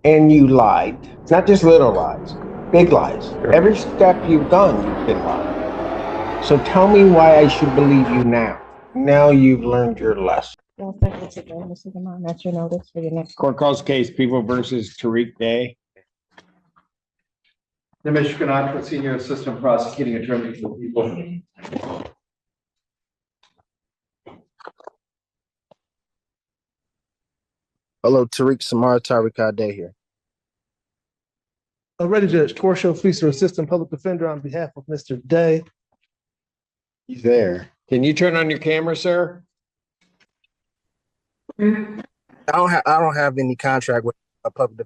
and you lied. It's not just little lies, big lies. Sure. Every step you've done, you've been lying. So tell me why I should believe you now. Now you've learned your lesson. That's your notice for your next. Court calls case People versus Tariq Day. The Michigan Contra, Senior Assistant Prosecuting Attorney for the People. Hello, Tariq Samar, Tariq Day here. Already, Judge Torsho Fleecer, Assistant Public Defender, on behalf of Mr. Day. He's there. Can you turn on your camera, sir? I don't have any contract with a public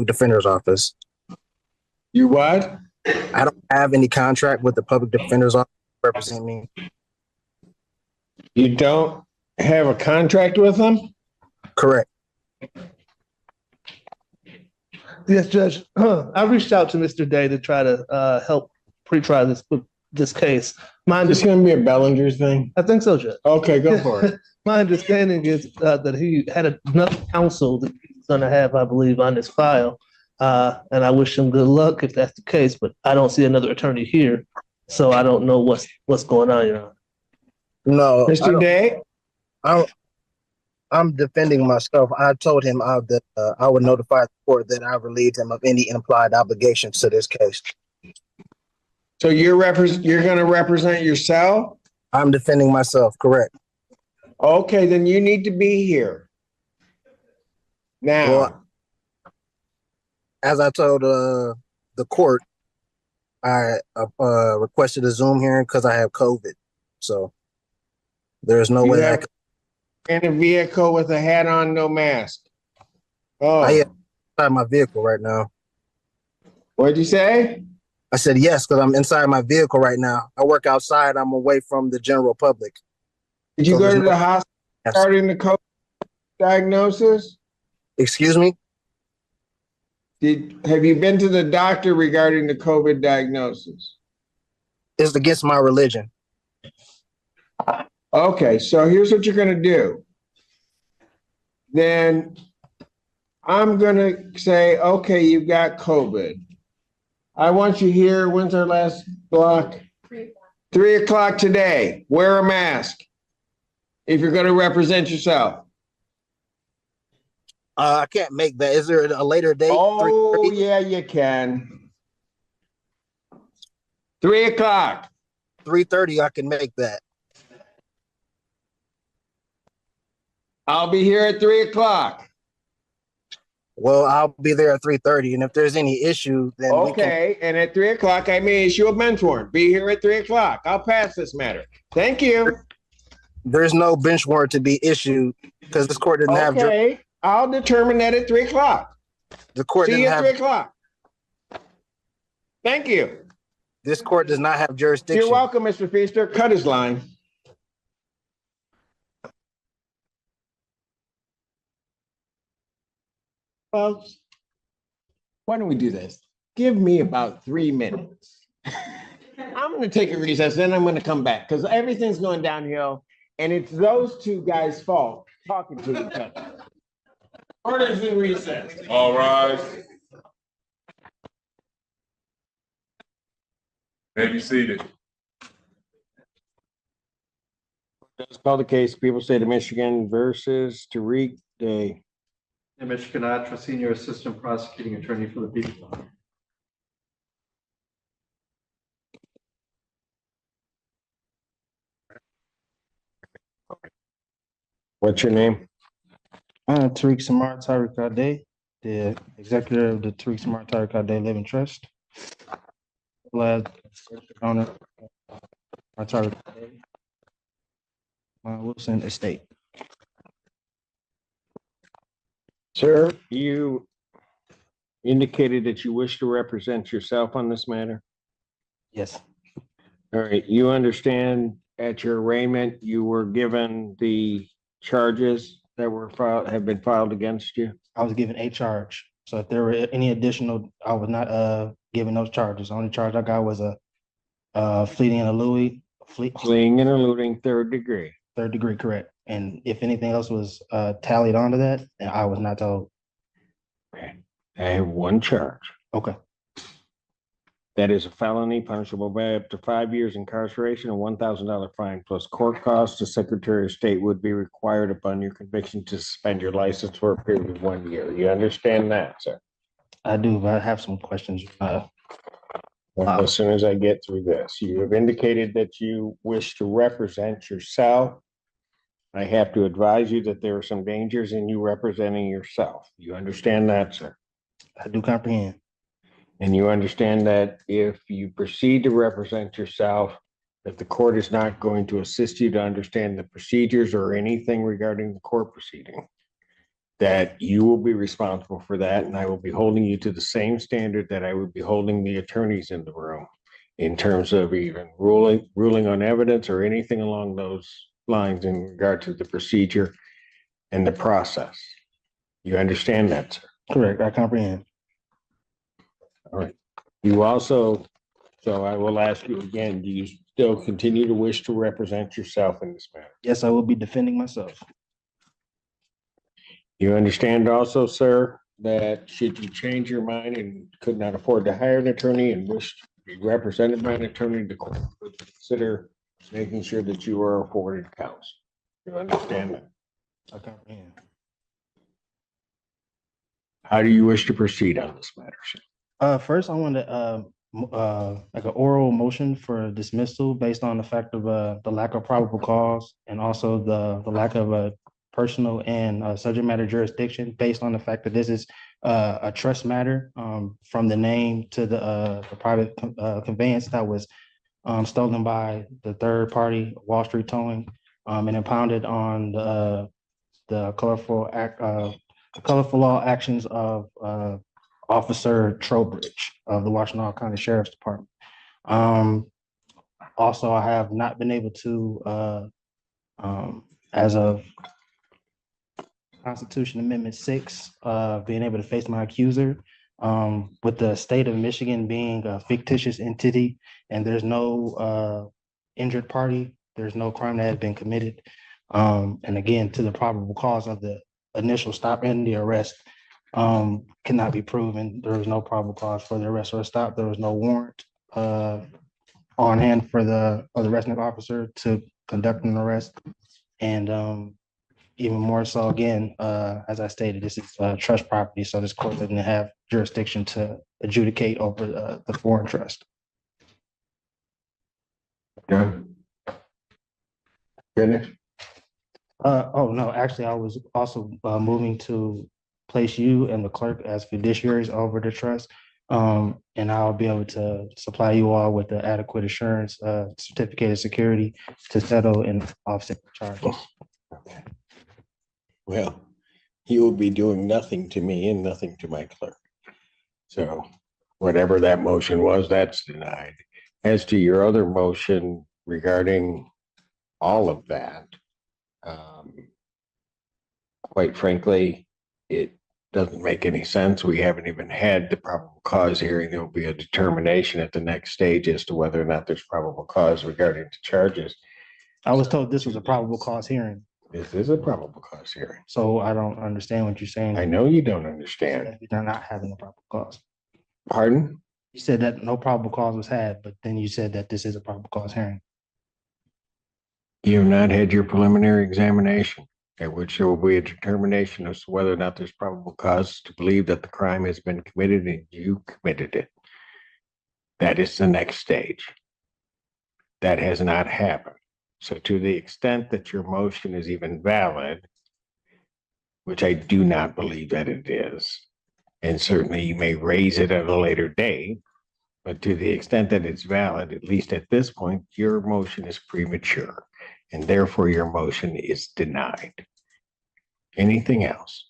defender's office. You what? I don't have any contract with the public defender's office to represent me. You don't have a contract with them? Correct. Yes, Judge. I reached out to Mr. Day to try to help pre-try this case. Is this going to be a Bellinger's thing? I think so, Judge. Okay, go for it. My understanding is that he had enough counsel that he's going to have, I believe, on his file. And I wish him good luck if that's the case, but I don't see another attorney here. So I don't know what's going on, Your Honor. No, Mr. Day? I'm defending myself. I told him that I would notify the court that I relieved him of any implied obligations to this case. So you're going to represent yourself? I'm defending myself, correct. Okay, then you need to be here. Now. Well, as I told the court, I requested a Zoom hearing because I have COVID. So there's no way I can. In a vehicle with a hat on, no mask. Oh, I am inside my vehicle right now. What'd you say? I said yes, because I'm inside my vehicle right now. I work outside. I'm away from the general public. Did you go to the hospital regarding the COVID diagnosis? Excuse me? Have you been to the doctor regarding the COVID diagnosis? It's against my religion. Okay, so here's what you're going to do. Then I'm going to say, okay, you've got COVID. I want you here. When's our last block? 3 o'clock today. Wear a mask if you're going to represent yourself. I can't make that. Is there a later date? Oh, yeah, you can. 3 o'clock. 3:30, I can make that. I'll be here at 3 o'clock. Well, I'll be there at 3:30, and if there's any issue, then okay. And at 3 o'clock, I may issue a bench warrant. Be here at 3 o'clock. I'll pass this matter. Thank you. There's no bench warrant to be issued because this court didn't have. Okay, I'll determine that at 3 o'clock. The court See didn't you at have. 3 o'clock. Thank you. This court does not have jurisdiction. You're welcome, Mr. Feaster. Cut his line. Folks, why don't we do this? Give me about 3 minutes. I'm going to take a recess, then I'm going to come back because everything's going downhill, and it's those two guys' fault talking to each other. Orders in recess. All rise. May be seated. Let's call the case People State of Michigan versus Tariq Day. The Michigan Contra, Senior Assistant Prosecuting Attorney for the People. What's your name? Tariq Samar Tariq Day, the executive of the Tariq Samar Tariq Day Living Trust. Last owner, Tariq Day, Wilson Estate. Sir, you indicated that you wish to represent yourself on this matter. Yes. All right. You understand at your arraignment, you were given the charges that were filed, have been filed against you? I was given a charge. So if there were any additional, I was not given those charges. The only charge I got was a fleeing and eluding. Fleeing and eluding third degree. Third degree, correct. And if anything else was tallied onto that, I was not told. Okay. I have one charge. Okay. That is a felony punishable by up to 5 years incarceration and $1,000 fine plus court costs. The Secretary of State would be required upon your conviction to suspend your license for a period of 1 year. You understand that, sir? I do, but I have some questions. Well, as soon as I get through this, you have indicated that you wish to represent yourself. I have to advise you that there are some dangers in you representing yourself. You understand that, sir? I do comprehend. And you understand that if you proceed to represent yourself, that the court is not going to assist you to understand the procedures or anything regarding the court proceeding, that you will be responsible for that, and I will be holding you to the same standard that I would be holding the attorneys in the room in terms of even ruling on evidence or anything along those lines in regard to the procedure and the process. You understand that, sir? Correct. I comprehend. All right. You also, so I will ask you again, do you still continue to wish to represent yourself in this matter? Yes, I will be defending myself. You understand also, sir, that should you change your mind and could not afford to hire an attorney and wish to be represented by an attorney, the court would consider making sure that you are afforded counsel. You understand that? I comprehend. How do you wish to proceed on this matter, sir? First, I want to like an oral motion for dismissal based on the fact of the lack of probable cause and also the lack of a personal and subject matter jurisdiction based on the fact that this is a trust matter from the name to the private conveyance that was stolen by the third party Wall Street Towing and impounded on the colorful law actions of Officer Trowbridge of the Washington County Sheriff's Department. Also, I have not been able to, as of Constitution Amendment 6, being able to face my accuser. With the state of Michigan being a fictitious entity and there's no injured party, there's no crime that has been committed. And again, to the probable cause of the initial stop and the arrest, cannot be proven. There was no probable cause for the arrest or stop. There was no warrant on hand for the arresting officer to conduct an arrest. And even more so, again, as I stated, this is trust property, so this court doesn't have jurisdiction to adjudicate over the foreign trust. Done. Finished? Oh, no, actually, I was also moving to place you and the clerk as fiduciaries over the trust. And I'll be able to supply you all with the adequate assurance certificate of security to settle and offset the charges. Okay. Well, you will be doing nothing to me and nothing to my clerk. So whatever that motion was, that's denied. As to your other motion regarding all of that, quite frankly, it doesn't make any sense. We haven't even had the probable cause hearing. There will be a determination at the next stage as to whether or not there's probable cause regarding the charges. I was told this was a probable cause hearing, This is a probable cause hearing. so I don't understand what you're saying. I know you don't understand. That You're not having a probable cause. Pardon? You said that no probable cause was had, but then you said that this is a probable cause hearing. You have not had your preliminary examination, at which there will be a determination as to whether or not there's probable cause to believe that the crime has been committed and you committed it. That is the next stage. That has not happened. So to the extent that your motion is even valid, which I do not believe that it is, and certainly you may raise it at a later date, but to the extent that it's valid, at least at this point, your motion is premature, and therefore your motion is denied. Anything else?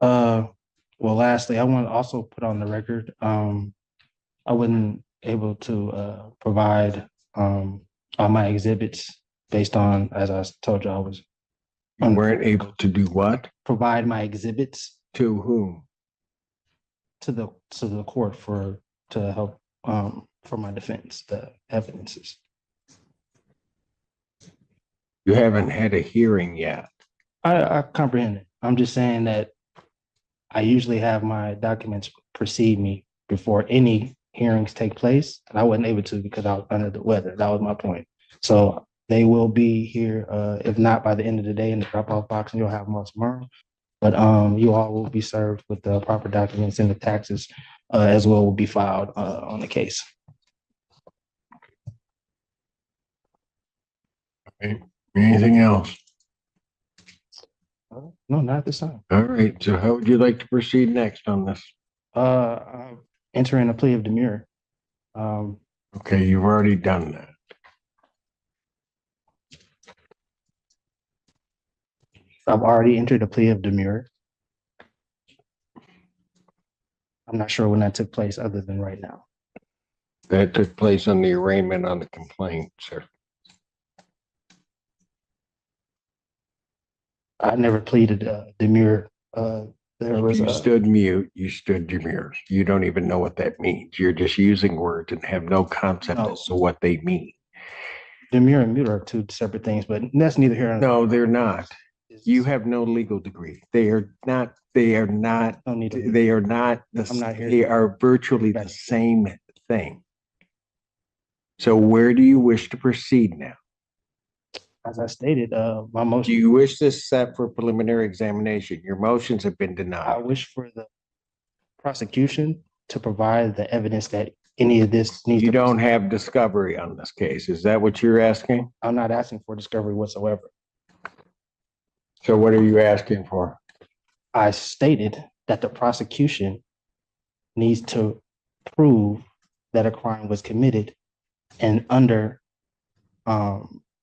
Well, lastly, I want to also put on the record, I wasn't able to provide all my exhibits based on, as I told you, I was You weren't able to do what? provide my exhibits To whom? to the court to help for my defense, the evidences. You haven't had a hearing yet. I comprehend it. I'm just saying that I usually have my documents precede me before any hearings take place. And I wasn't able to because I was under the weather. That was my point. So they will be here, if not by the end of the day in the drop-off box, and you'll have them all tomorrow. But you all will be served with the proper documents, and the taxes as well will be filed on the case. Anything else? No, not at this time. All right, so how would you like to proceed next on this? I'm entering a plea of demurrer. Okay, you've already done that. I've already entered a plea of demurrer. I'm not sure when that took place other than right now. That took place on the arraignment on the complaint, sir. I never pleaded demurrer. There was You stood mute, you stood demure. You don't even know what that means. You're just using words and have no concept No. as to what they mean. demurrer and mute are two separate things, but that's neither here nor No, they're not. You have no legal degree. They are not, No need to. they are not, I'm not here. they are virtually the same thing. So where do you wish to proceed now? As I stated, my Do motion, you wish this set for preliminary examination? Your motions have been I denied. wish for the prosecution to provide the evidence that any of this needs. You to- don't have discovery on this case. Is that what you're asking? I'm not asking for discovery whatsoever. So what are you asking for? I stated that the prosecution needs to prove that a crime was committed, and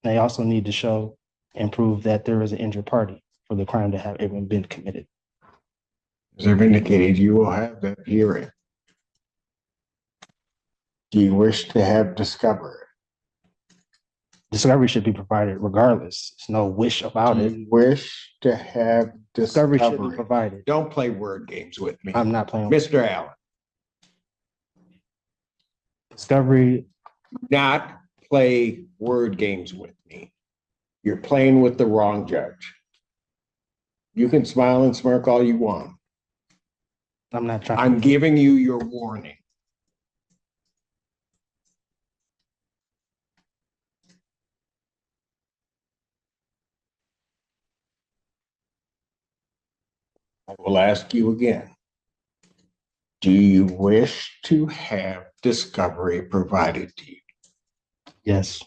they also need to show and prove that there is an injured party for the crime to have even been committed. As I've indicated, you will have that hearing. Do you wish to have discovery? Discovery should be provided regardless. There's no wish about Do it. you wish to have Discovery should be discovery? provided. Don't play word games with me. I'm not playing. Mr. Allen, Discovery, not play word games with me. You're playing with the wrong judge. You can smile and smirk all you want. I'm not trying. I'm giving you your warning. I will ask you again. Do you wish to have discovery provided to you? Yes,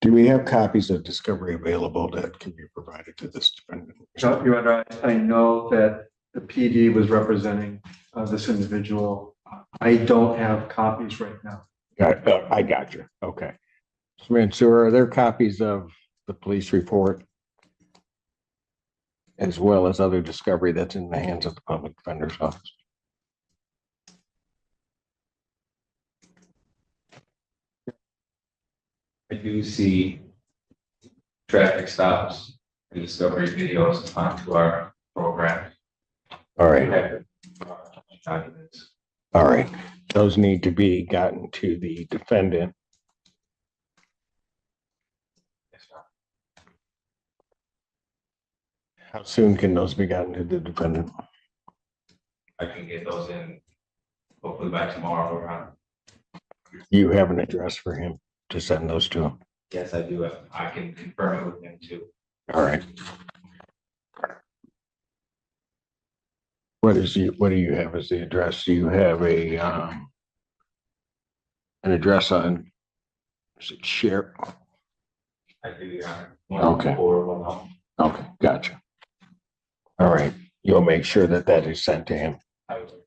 Do we have copies of discovery available that can be provided to this defendant? Your Honor, I know that the PD was representing this individual. I don't have copies right now. I got you. Okay. So are there copies of the police report as well as other discovery that's in the hands of the public defender's office? I do see traffic stops and discovery videos onto our program. All right. Documents. All right. Those need to be gotten to the defendant. How soon can those be gotten to the defendant? I can get those in hopefully by tomorrow around. You have an address for him to send those to him. Yes, I do. I can confirm it with him too. All right. What do you have as the address? Do you have an address on, is it share? I do, Your Honor. Okay. 11410. Okay, gotcha. All right, you'll make sure that that is sent to him. I will.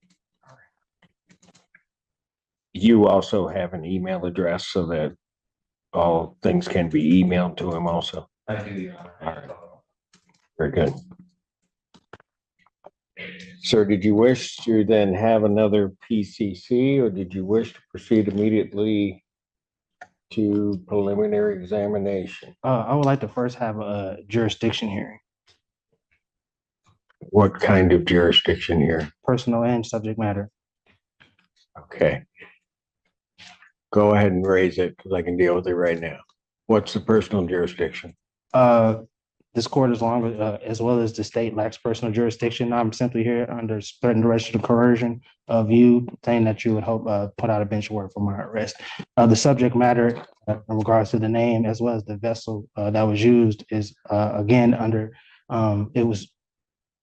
You also have an email address so that all things can be emailed to him also. I do, Your Honor. All right. Very good. Sir, did you wish to then have another PCC or did you wish to proceed immediately to preliminary examination? I would like to first have a jurisdiction hearing, What kind of jurisdiction here? personal and subject matter. Okay. Go ahead and raise it because I can deal with it right now. What's the personal jurisdiction? this court, as well as the state, lacks personal jurisdiction. I'm simply here under threat and duress of coercion of you, saying that you would hope put out a bench warrant for my arrest. The subject matter in regards to the name as well as the vessel that was used is again under it was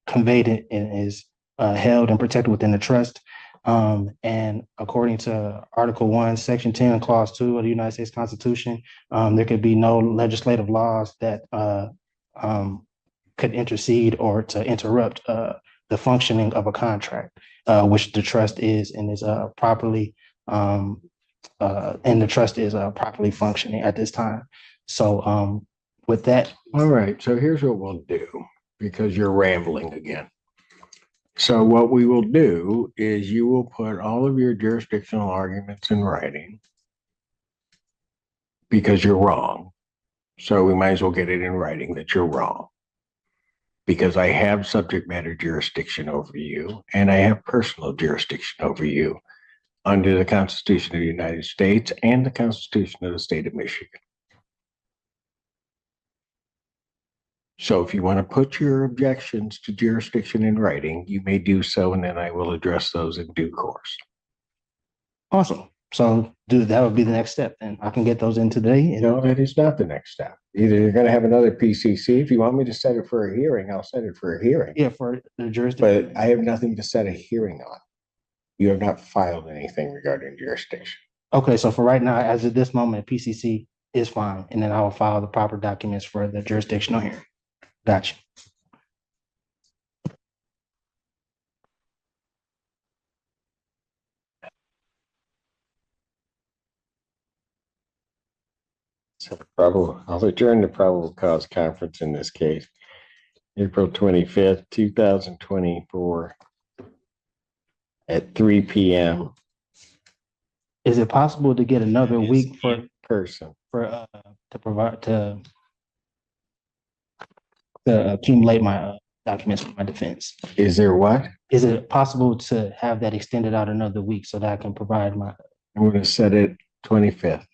conveyed and is held and protected within the trust. And according to Article 1, Section 10, Clause 2 of the United States Constitution, there could be no legislative laws that could intercede or to interrupt the functioning of a contract, which the trust is and is properly properly functioning at this time. So with that, All right, so here's what we'll do, because you're rambling again. So what we will do is you will put all of your jurisdictional arguments in writing because you're wrong. So we might as well get it in writing that you're wrong. Because I have subject matter jurisdiction over you and I have personal jurisdiction over you under the Constitution of the United States and the Constitution of the State of Michigan. So if you want to put your objections to jurisdiction in writing, you may do so, and then I will address those in due course. awesome. So that would be the next step. And I can get those in today. No, that is not the next step. Either you're going to have another PCC. If you want me to set it for a hearing, I'll set it for a hearing. Yeah, for the jurisdiction. But I have nothing to set a hearing on. You have not filed anything regarding jurisdiction. Okay, so for right now, as of this moment, PCC is fine. And then I will file the proper documents for the jurisdictional hearing. Gotcha. So I'll adjourn the probable cause conference in this case, April 25th, 2024 at 3 p.m. Is it possible to get another week for person to provide to accumulate my documents for my defense? Is there what? Is it possible to have that extended out another week so that I can provide my? I'm going to set it 25th.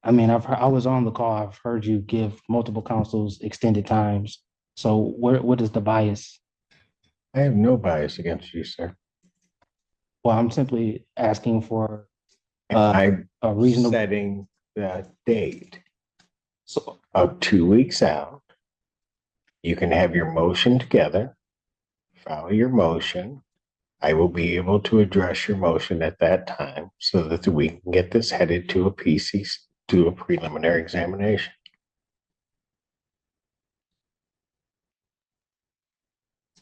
I mean, I was on the call. I've heard you give multiple councils extended times. So what is the bias? I have no bias against you, sir. Well, I'm simply asking for I'm a reasonable. setting the date So of 2 weeks out. You can have your motion together, file your motion. I will be able to address your motion at that time so that we can get this headed to a PC, to a preliminary examination.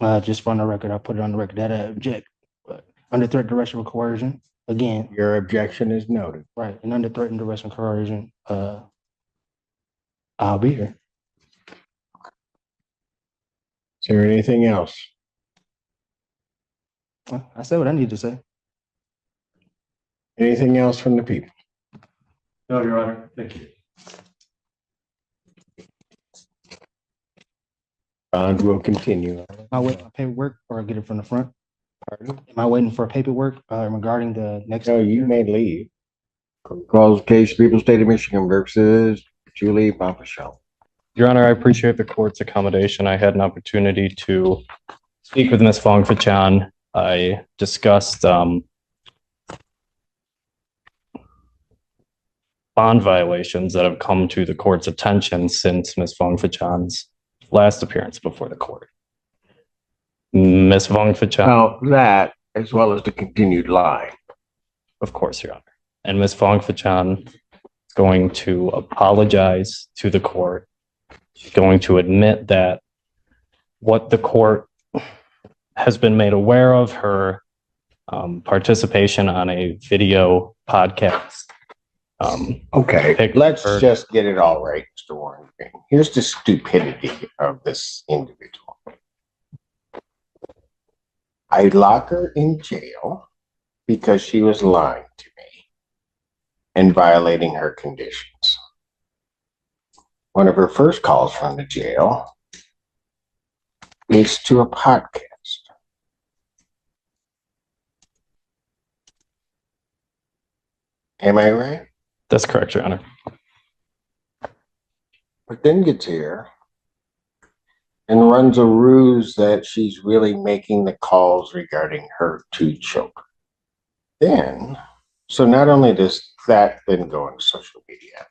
Just for the record, I'll put it on the record that I object. But under threat, duress, or coercion, again, Your objection is noted. right, and under threat and duress and coercion, I'll be here. Is there anything else? Well, I said what I need to say. Anything else from the people? No, Your Honor, thank you. Bond will continue. Am I waiting for paperwork or get it from the front? Pardon? Am I waiting for paperwork regarding the next? No, you may leave. Calls case, People State of Michigan versus Julie Bombashell. Your Honor, I appreciate the court's accommodation. I had an opportunity to speak with Ms. Fong Fachan. I discussed bond violations that have come to the court's attention since Ms. Fong Fachan's last appearance before the court. Ms. Fong Fachan. Well, that as well as the continued lie. Of course, Your Honor. And Ms. Fong Fachan is going to apologize to the court. She's going to admit that what the court has been made aware of, her participation on a video podcast. Okay, let's just get it all right, Mr. Warren. Here's the stupidity of this individual. I lock her in jail because she was lying to me and violating her conditions. One of her first calls from the jail is to a podcast. Am I right? That's correct, Your Honor. but then gets here and runs a ruse that she's really making the calls regarding her two children. Then, so not only does that then go on social media,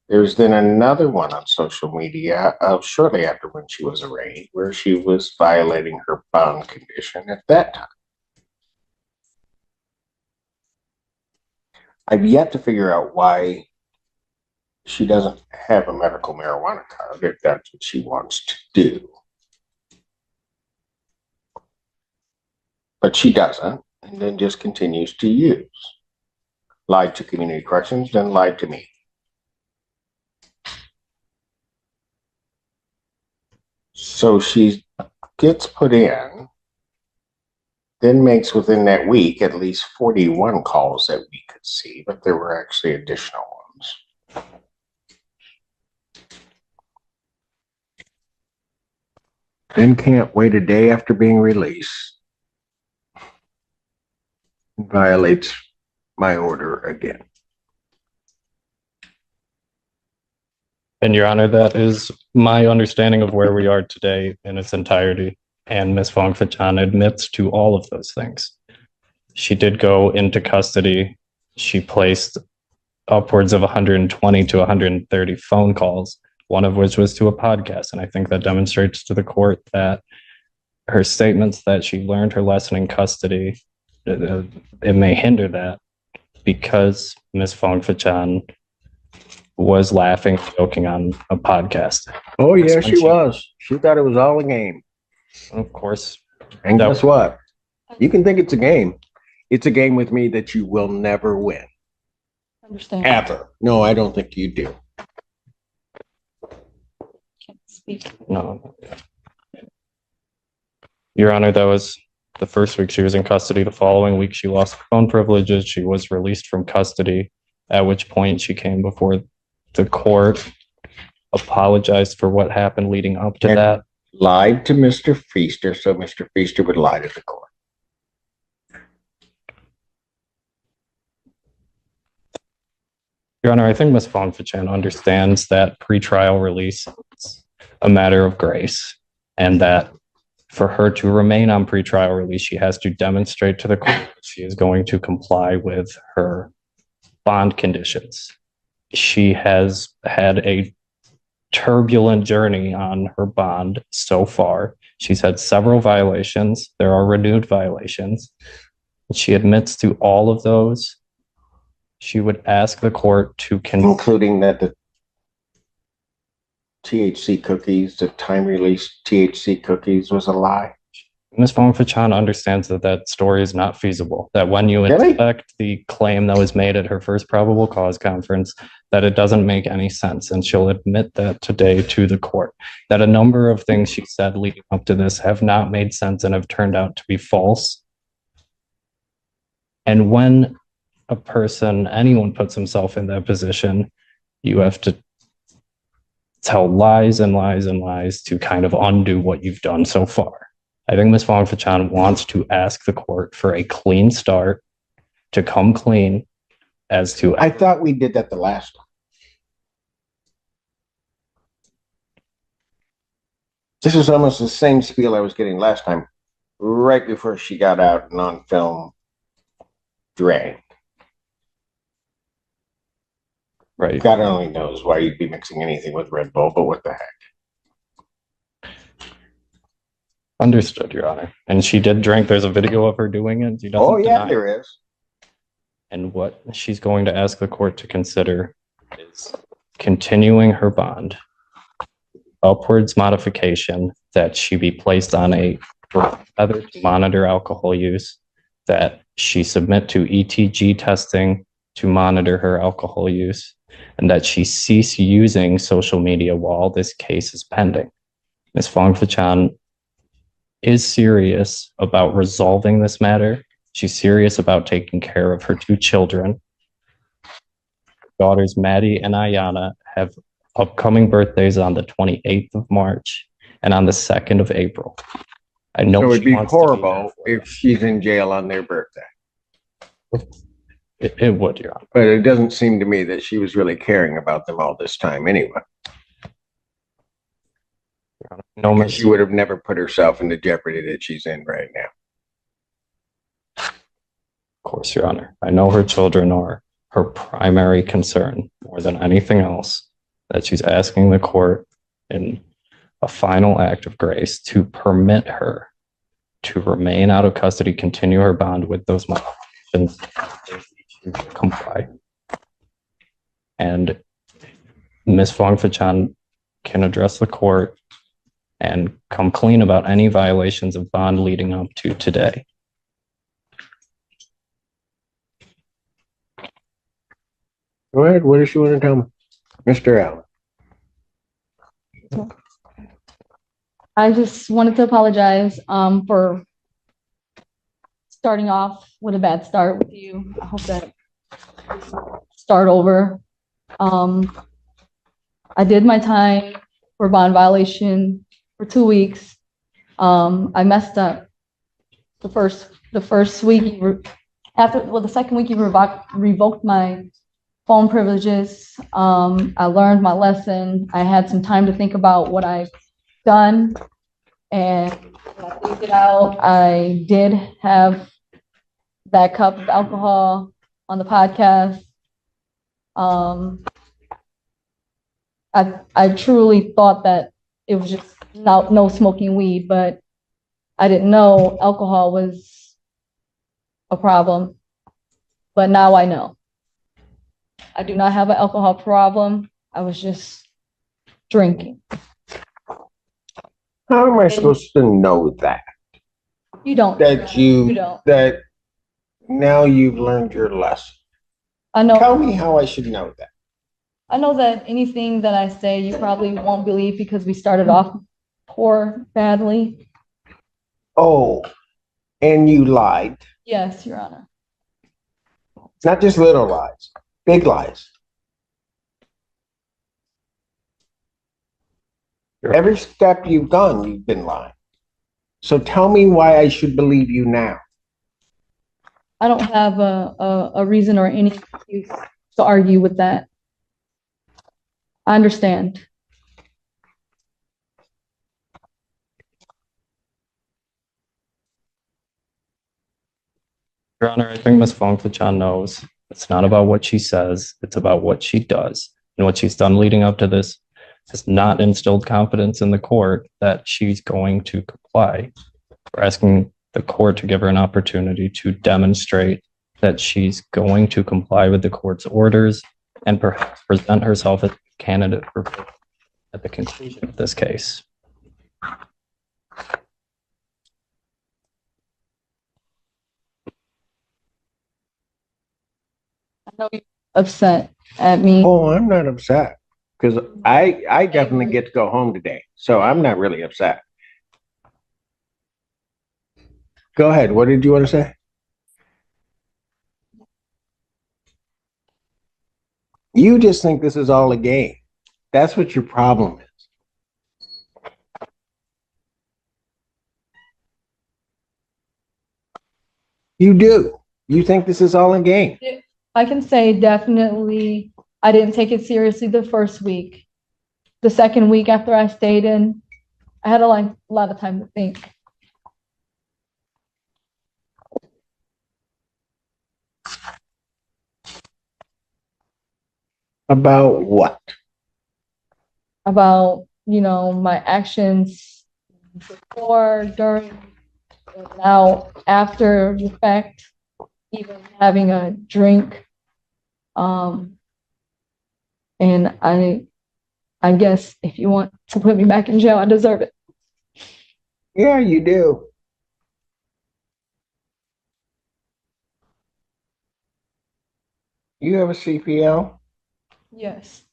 there's then another one on social media shortly after when she was arraigned, where she was violating her bond condition at that time. I've yet to figure out why she doesn't have a medical marijuana card if that's what she wants to do. But she doesn't, and then just continues to use. Lied to community corrections, then lied to me. So she gets put in, then makes within that week at least 41 calls that we could see, but there were actually additional ones. Then can't wait a day after being released. Violates my order again. And Your Honor, that is my understanding of where we are today in its entirety. And Ms. Fong-Fachan admits to all of those things. She did go into custody. She placed upwards of 120 to 130 phone calls, one of which was to a podcast. And I think that demonstrates to the court that her statements that she learned her lesson in custody, it may hinder that because Ms. Fong-Fachan was laughing, joking on a podcast. Oh, yeah, she was. She thought it was all a game. Of course. And guess what? You can think it's a game. It's a game with me that you will never win. Understand. Ever. No, I don't think you do. Can't speak. No. Your Honor, that was the first week she was in custody. The following week, she lost phone privileges. She was released from custody, at which point she came before the court, apologized for what happened leading up to that. Lied to Mr. Feaster, so Mr. Feaster would lie to the court. Your Honor, I think Ms. Fong-Fachan understands that pretrial release is a matter of grace, and that for her to remain on pretrial release, she has to demonstrate to the court that she is going to comply with her bond conditions. She has had a turbulent journey on her bond so far. She's had several violations. There are renewed violations. She admits to all of those. She would ask the court to including that the THC cookies, the time release THC cookies was a lie. Ms. Fong-Fachan understands that that story is not feasible, that when you inspect the claim that was made at her first probable cause conference, that it doesn't make any sense. And she'll admit that today to the court, that a number of things she said leading up to this have not made sense and have turned out to be false. And when a person, anyone puts himself in that position, you have to tell lies and lies and lies to kind of undo what you've done so far. I think Ms. Fong-Fachan wants to ask the court for a clean start, to come clean as to... I thought we did that the last time. This is almost the same spiel I was getting last time, right before she got out and on film drank. Right. God only knows why you'd be mixing anything with Red Bull, but what the heck. Understood, Your Honor. And she did drink. There's a video of her doing it. She doesn't deny. There is. And what she's going to ask the court to consider is continuing her bond, upwards modification, that she be placed on a other to monitor alcohol use, that she submit to ETG testing to monitor her alcohol use, and that she cease using social media while this case is pending. Ms. Fong-Fachan is serious about resolving this matter. She's serious about taking care of her two children. Her daughters, Maddie and Ayana, have upcoming birthdays on the 28th of March and on the 2nd of April. I know it would be horrible if she's in jail on their birthday. It would, Your Honor. But it doesn't seem to me that she was really caring about them all this time anyway. No, Because Miss, she would have never put herself in the jeopardy that she's in right now. of course, Your Honor. I know her children are her primary concern more than anything else, that she's asking the court in a final act of grace to permit her to remain out of custody, continue her bond with those modifications, comply. And Ms. Fong Fachan can address the court and come clean about any violations of bond leading up to today. Go ahead. What does she want to tell me? Mr. Allen. I just wanted to apologize for starting off with a bad start with you. I hope that start over. I did my time for bond violation for 2 weeks. I messed up the first week. The second week you revoked my phone privileges. I learned my lesson. I had some time to think about what I've done, and when I figured it out, I did have that cup of alcohol on the podcast. I truly thought that it was just no smoking weed, but I didn't know alcohol was a problem. But now I know. I do not have an alcohol problem. I was just drinking. How am I supposed to know that? You don't. You don't. That now you've learned your lesson. I know. Tell me how I should know that. I know that anything that I say, you probably won't believe because we started off badly. Oh, and you lied. Yes, Your Honor. It's not just little lies, big lies. Every step you've gone, you've been lying. So tell me why I should believe you now. I don't have a reason or any excuse to argue with that. I understand. Your Honor, I think Ms. Fong Fachan knows it's not about what she says, it's about what she does. And what she's done leading up to this has not instilled confidence in the court that she's going to comply. We're asking the court to give her an opportunity to demonstrate that she's going to comply with the court's orders and perhaps present herself as a candidate for at the conclusion of this case. I know you're upset at me. Oh, I'm not upset because I definitely get to go home today. So I'm not really upset. Go ahead. What did you want to say? You just think this is all a game. That's what your problem is. You do. You think this is all a game. I can say definitely I didn't take it seriously the first week. The second week after I stayed in, I had a lot of time to think. About what? About, my actions before, during, and now after the fact, even having a drink. And I guess if you want to put me back in jail, I deserve it. Yeah, you do. You have a CPL? Yes.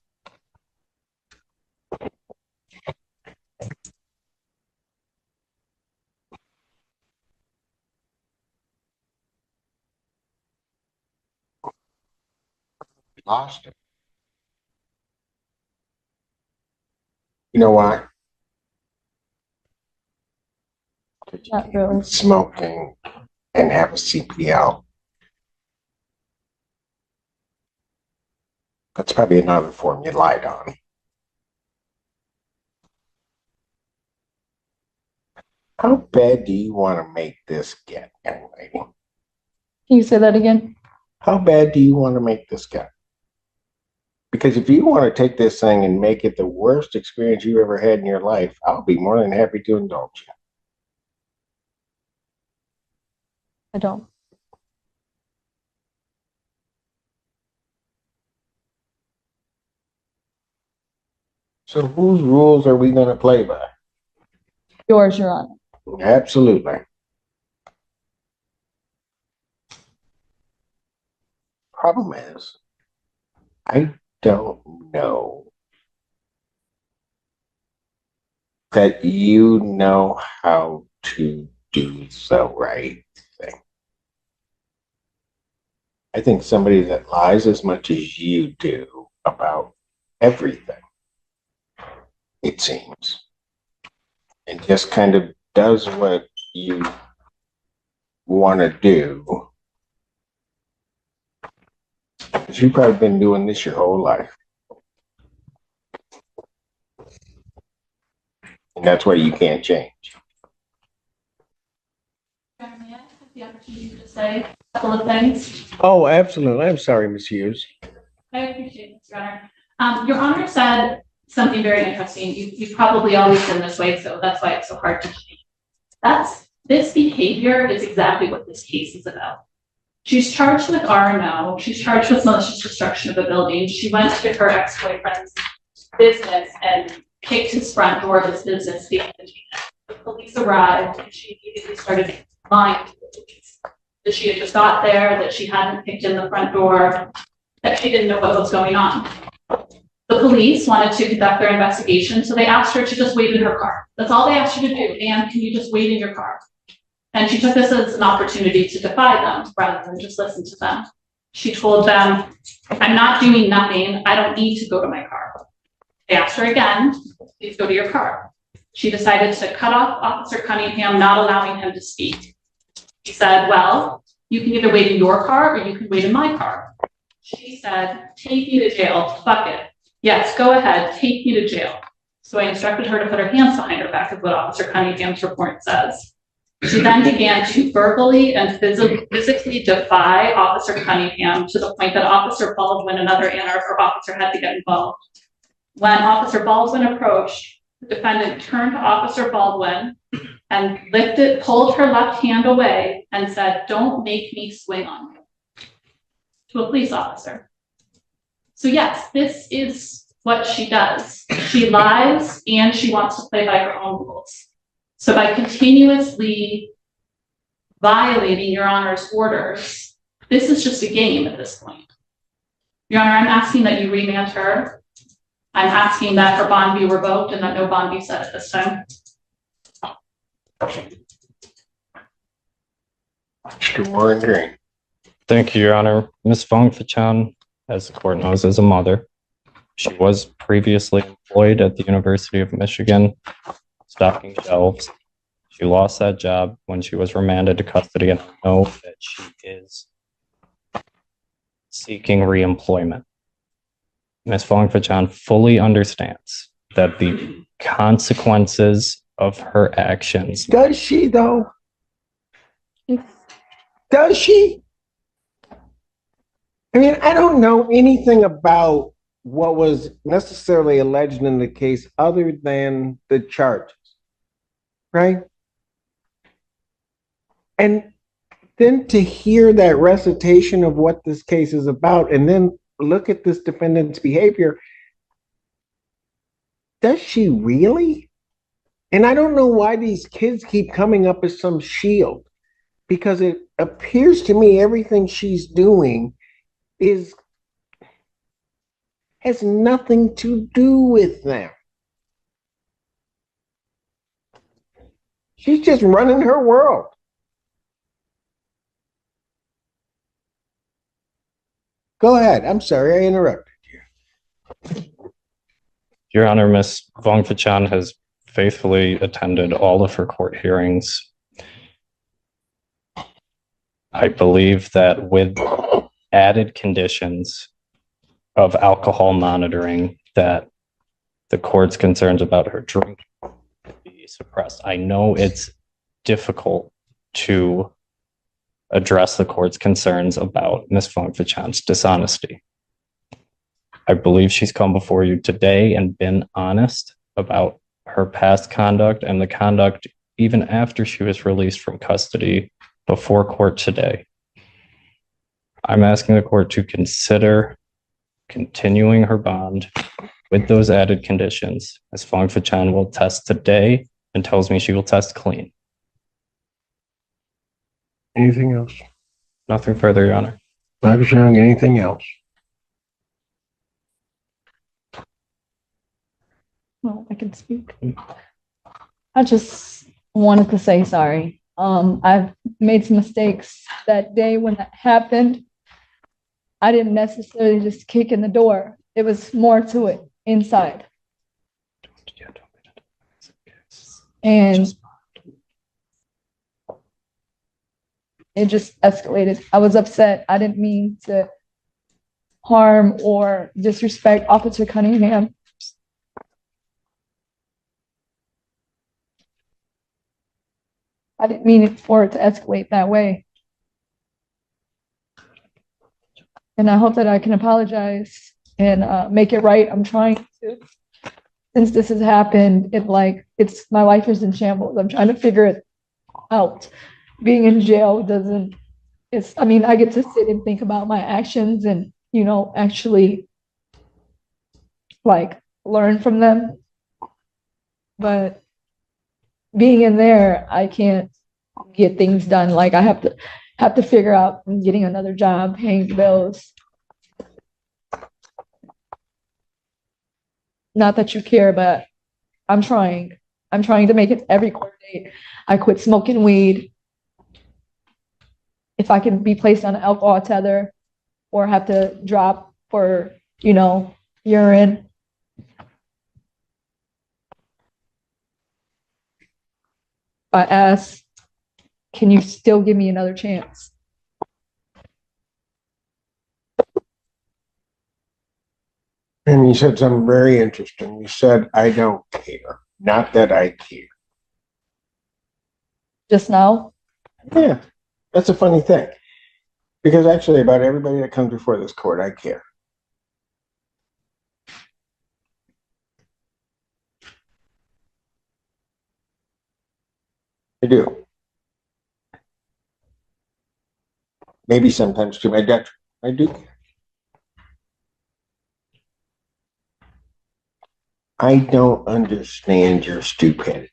Lost it. You know why? Not really. Smoking and have a CPL. That's probably another form you lied on. How bad do you want to make this get, young lady? Can you say that again? How bad do you want to make this get? Because if you want to take this thing and make it the worst experience you ever had in your life, I'll be more than happy to indulge you. I don't. So whose rules are we going to play by? Yours, Your Honor. Absolutely. Problem is, I don't know that you know how to do the right thing. I think somebody that lies as much as you do about everything, it seems, and just kind of does what you want to do. Because you've probably been doing this your whole life. And that's why you can't change. May I have the opportunity to say a couple of things? Oh, absolutely. I'm sorry, Ms. Hughes. I appreciate this, Your Honor. Your Honor said something very interesting. You've probably always been this way, so that's why it's so hard to change. This behavior is exactly what this case is about. She's charged with R&O. She's charged with malicious destruction of a building. She went to her ex-boyfriend's business and kicked his front door of his business. The police arrived and she immediately started lying to the police. That she had just got there, that she hadn't kicked in the front door, that she didn't know what was going on. The police wanted to conduct their investigation, so they asked her to just wait in her car. That's all they asked her to do. And can you just wait in your car? And she took this as an opportunity to defy them rather than just listen to them. She told them, I'm not doing nothing. I don't need to go to my car. They asked her again, please go to your car. She decided to cut off Officer Cunningham, not allowing him to speak. He said, well, you can either wait in your car or you can wait in my car. She said, take me to jail, fuck it. Yes, go ahead, take me to jail. So I instructed her to put her hands behind her back, is what Officer Cunningham's report says. She then began to verbally and physically defy Officer Cunningham to the point that Officer Baldwin, another anarch officer, had to get involved. When Officer Baldwin approached, the defendant turned to Officer Baldwin and pulled her left hand away and said, don't make me swing on you, to a police officer. So yes, this is what she does. She lies and she wants to play by her own rules. So by continuously violating Your Honor's orders, this is just a game at this point. Your Honor, I'm asking that you remand her. I'm asking that her bond be revoked and that no bond be set at this time. Mr. Warren Green. Thank you, Your Honor. Ms. Fong Fachan, as the court knows, is a mother. She was previously employed at the University of Michigan, stocking shelves. She lost that job when she was remanded to custody, and I know that she is seeking reemployment. Ms. Fong Fachan fully understands that the consequences of her actions. Does she, though? Does she? I mean, I don't know anything about what was necessarily alleged in the case other than the charges, right? And then to hear that recitation of what this case is about and then look at this defendant's behavior, does she really? And I don't know why these kids keep coming up as some shield, because it appears to me everything she's doing has nothing to do with them. She's just running her world. Go ahead. I'm sorry, I interrupted you. Your Honor, Ms. Fong Fachan has faithfully attended all of her court hearings. I believe that with added conditions of alcohol monitoring, that the court's concerns about her drinking be suppressed. I know it's difficult to address the court's concerns about Ms. Fong-Fachan's dishonesty. I believe she's come before you today and been honest about her past conduct and the conduct even after she was released from custody before court today. I'm asking the court to consider continuing her bond with those added conditions, as Fong-Fachan will test today and tells me she will test clean. Anything else? Nothing further, Your Honor. Dr. Young, anything else? Well, I can speak. I just wanted to say sorry. I've made some mistakes that day when that happened. I didn't necessarily just kick in the door. It was more to it inside. And it just escalated. I was upset. I didn't mean to harm or disrespect Officer Cunningham. I didn't mean it for it to escalate that way. And I hope that I can apologize and make it right. I'm trying to. Since this has happened, it's my life is in shambles. I'm trying to figure it out. Being in jail I get to sit and think about my actions and, actually learn from them. But being in there, I can't get things done. I have to figure out getting another job, paying the bills. Not that you care, but I'm trying. I'm trying to make it every court date. I quit smoking weed. If I can be placed on an alcohol tether or have to drop for, urine. I asked, can you still give me another chance? And you said something very interesting. You said, I don't care. Not that I care. Just now? Yeah, that's a funny thing. Because actually, about everybody that comes before this court, I care. I do. Maybe sometimes to my detriment. I do care. I don't understand your stupidity.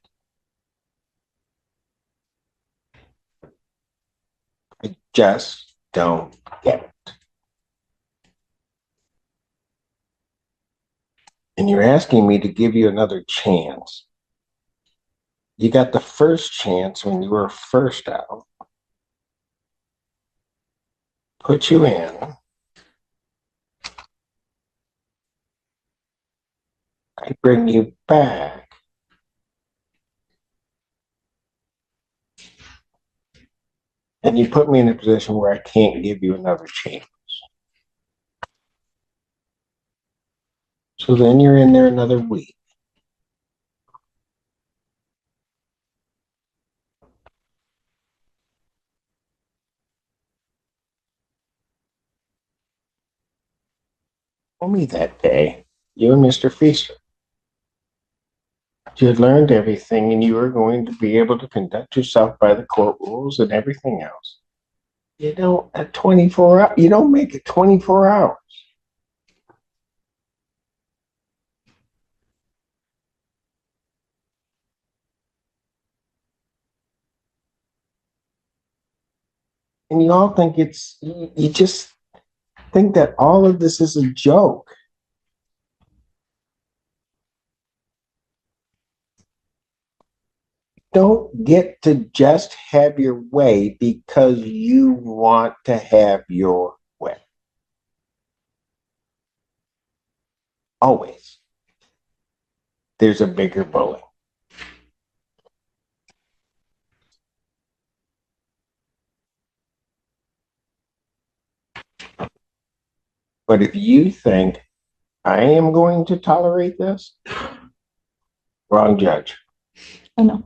I just don't get it. And you're asking me to give you another chance. You got the first chance when you were first out. Put you in. I bring you back. And you put me in a position where I can't give you another chance. So then you're in there another week. Told me that day, you and Mr. Feaster, you had learned everything and you were going to be able to conduct yourself by the court rules and everything else. You don't at 24 hours, you don't make it 24 hours. And you all think you just think that all of this is a joke. Don't get to just have your way because you want to have your way. Always. There's a bigger bully. But if you think I am going to tolerate this, wrong judge. I know.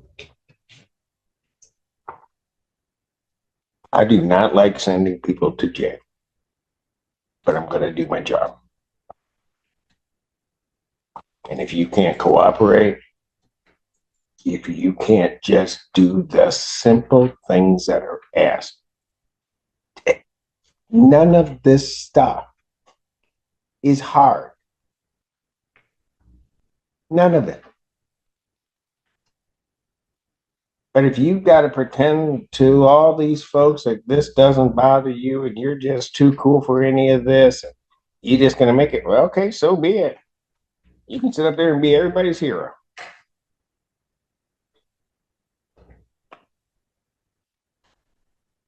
I do not like sending people to jail, but I'm gonna do my job. And if you can't cooperate, if you can't just do the simple things that are asked, none of this stuff is hard. None of it. But if you got to pretend to all these folks that this doesn't bother you and you're just too cool for any of this, and you're just going to make it, well, okay, so be it. You can sit up there and be everybody's hero.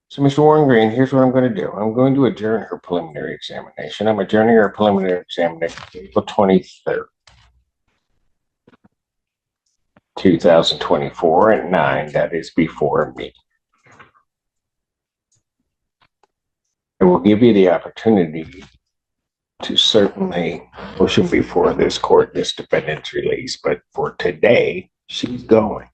So, Mr. Warren Green, here's what I'm going to do. I'm going to adjourn her preliminary examination. I'm adjourning her preliminary examination April 23rd, 2024 at 9. That is before me. It will give you the opportunity to certainly motion before this court this defendant's release. But for today, she's going.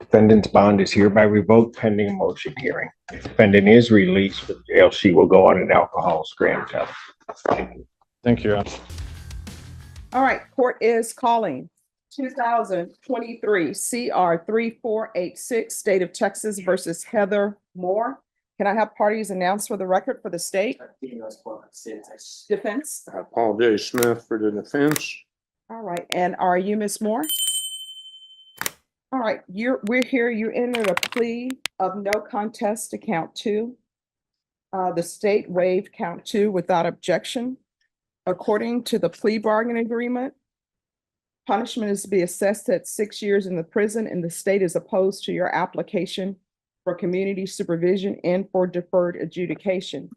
Defendant's bond is hereby revoked pending a motion hearing. If defendant is released from jail, she will go on an alcohol scram test. Thank you, Your Honor. All right, court is calling 2023 CR 3486, State of Texas versus Heather Moore. Can I have parties announced for the record for the state? Defense? Paul J. Smith for the defense. All right, and are you Miss Moore? All right, we're here. You entered a plea of no contest to count 2. The state waived count 2 without objection. According to the plea bargain agreement, punishment is to be assessed at 6 years in the prison, and the state is opposed to your application for community supervision and for deferred adjudication.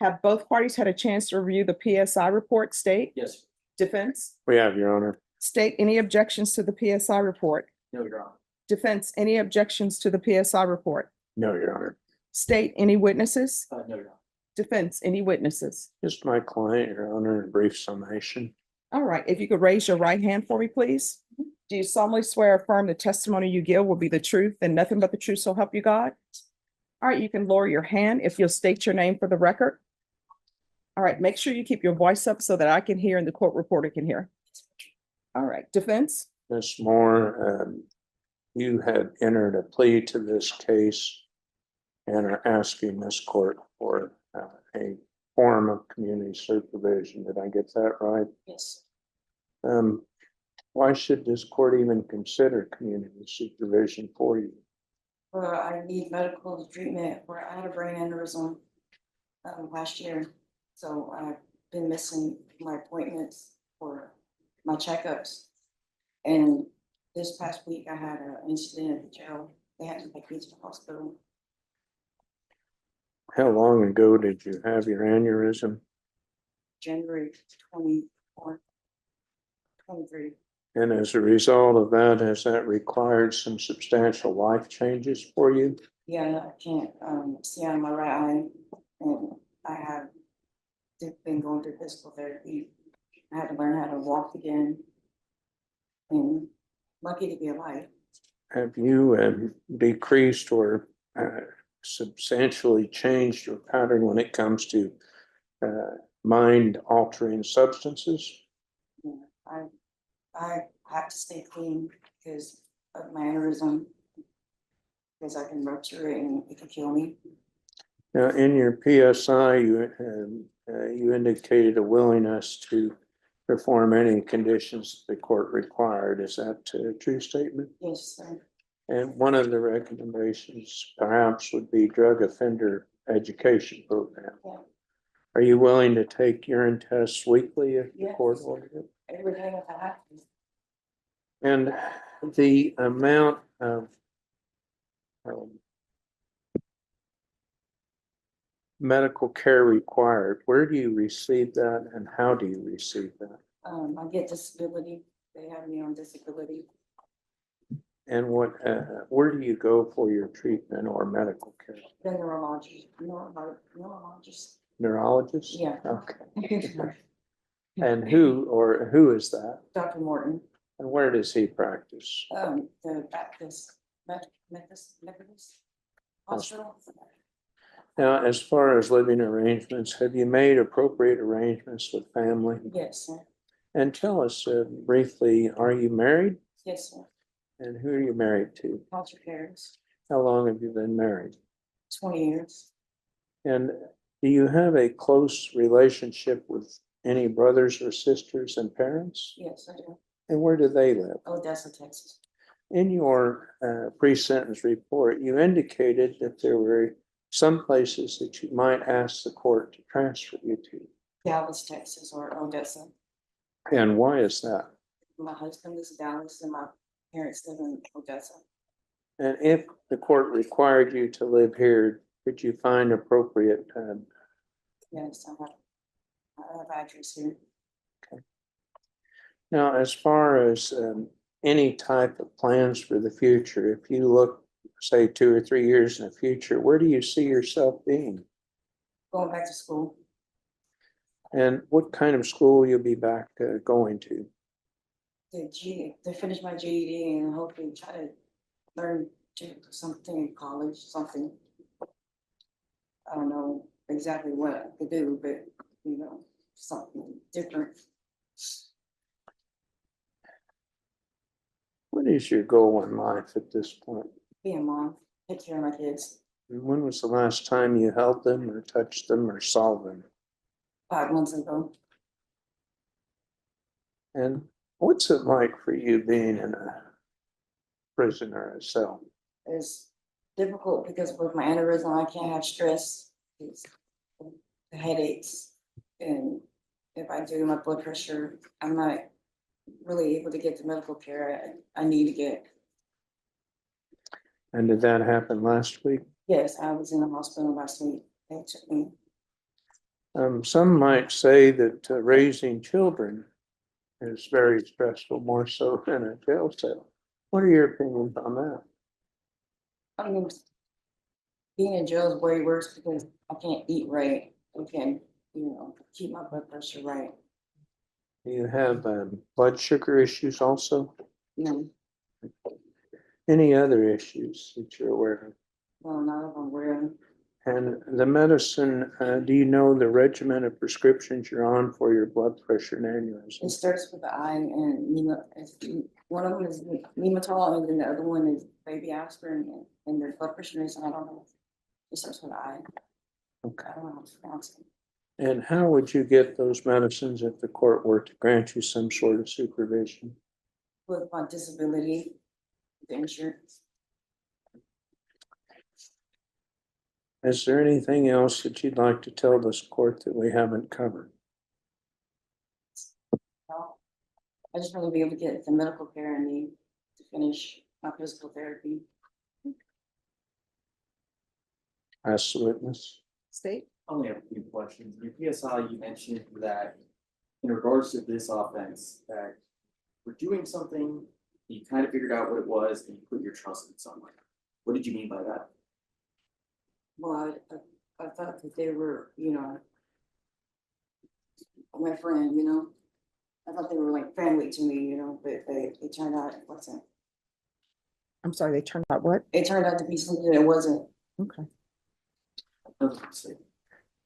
Have both parties had a chance to review the PSI report, state? Yes. Defense? We have, Your Honor. State, any objections to the PSI report? No, Your Honor. Defense, any objections to the PSI report? No, Your Honor. State, any witnesses? No, Your Honor. Defense, any witnesses? Just my client, Your Honor, in a brief summation. All right, if you could raise your right hand for me, please. Do you solemnly swear or affirm the testimony you give will be the truth and nothing but the truth, so help you God? All right, you can lower your hand if you'll state your name for the record. All right, make sure you keep your voice up so that I can hear and the court reporter can hear. All right, defense? Ms. Moore, you had entered a plea to this case and are asking this court for a form of community supervision. Did I get that right? Yes. Why should this court even consider community supervision for you? Well, I need medical treatment where I had a brain aneurysm last year. So I've been missing my appointments for my checkups. And this past week I had an incident at the jail. They had to take me to the hospital. How long ago did you have your aneurysm? January 24, 23. And as a result of that, has that required some substantial life changes for you? Yeah, I can't see out of my right eye. And I have been going through physical therapy. I had to learn how to walk again. And lucky to be alive. Have you decreased or substantially changed your pattern when it comes to mind altering substances? Yeah, I have to stay clean because of my aneurysm, because I can rupture it and it can kill me. Now, in your PSI, you indicated a willingness to perform any conditions the court required. Is that a true statement? Yes, sir. And one of the recommendations perhaps would be drug offender education program. Yeah. Are you willing to take urine tests weekly if the Yes. court ordered it? Every day if I have to. And the amount of medical care required, where do you receive that and how do you receive that? I get disability. They have me on disability. And what, where do you go for your treatment or medical care? The neurologist. Neurologist? Yeah. Okay. And who is that? Dr. Morton, And where does he practice? the Baptist Methodist Hospital? Now, as far as living arrangements, have you made appropriate arrangements with family? Yes, sir. And tell us briefly, are you married? Yes, sir. And who are you married to? Patrick Harris, How long have you been married? 20 years. And do you have a close relationship with any brothers or sisters and parents? Yes, I do. And where do they live? Odessa, Texas. In your pre-sentence report, you indicated that there were some places that you might ask the court to transfer you to. Dallas, Texas, or Odessa. And why is that? My husband is in Dallas and my parents live in Odessa. And if the court required you to live here, could you find appropriate? Yes, I have address here. Now, as far as any type of plans for the future, if you look, say, 2 or 3 years in the future, where do you see yourself being? Going back to school. And what kind of school you'll be back going to? To finish my GED and hopefully try to learn to something in college, something. I don't know exactly what I could do, but you know, something different. What is your goal in life at this point? Be a mom, take care of my kids. And when was the last time you held them or touched them or saw them? 5 months ago. And what's it like for you being in a prison or a cell? It's difficult because with my aneurysm, I can't have stress. It's the headaches. And if I do my blood pressure, I'm not really able to get the medical care I need to get. And did that happen last week? Yes, I was in the hospital last week. They took me. Some might say that raising children is very stressful, more so than a jail cell. What are your opinions on that? I mean, being in jail is way worse because I can't eat right. I can't, keep my blood pressure right. Do you have blood sugar issues also? No, Any other issues that you're aware of? well, not if I'm aware. And the medicine, do you know the regimen of prescriptions you're on for your blood pressure and aneurysm? It starts with the I and one of them is nematol and then the other one is baby aspirin and the blood pressure is, I don't know. It starts with I. Okay. I don't know how to pronounce it. And how would you get those medicines if the court were to grant you some sort of supervision? With my disability, the insurance. Is there anything else that you'd like to tell this court that we haven't covered? No. I just want to be able to get the medical care I need to finish my physical therapy. Ask the witness. State? Only have a few questions. In your PSI, you mentioned that in regards to this offense, that we're doing something, you kind of figured out what it was, and you put your trust in someone. What did you mean by that? Well, I thought that they were, my friend, I thought they were like family to me, but they turned out it wasn't. I'm sorry, they turned out what? It turned out to be something that it wasn't. Okay.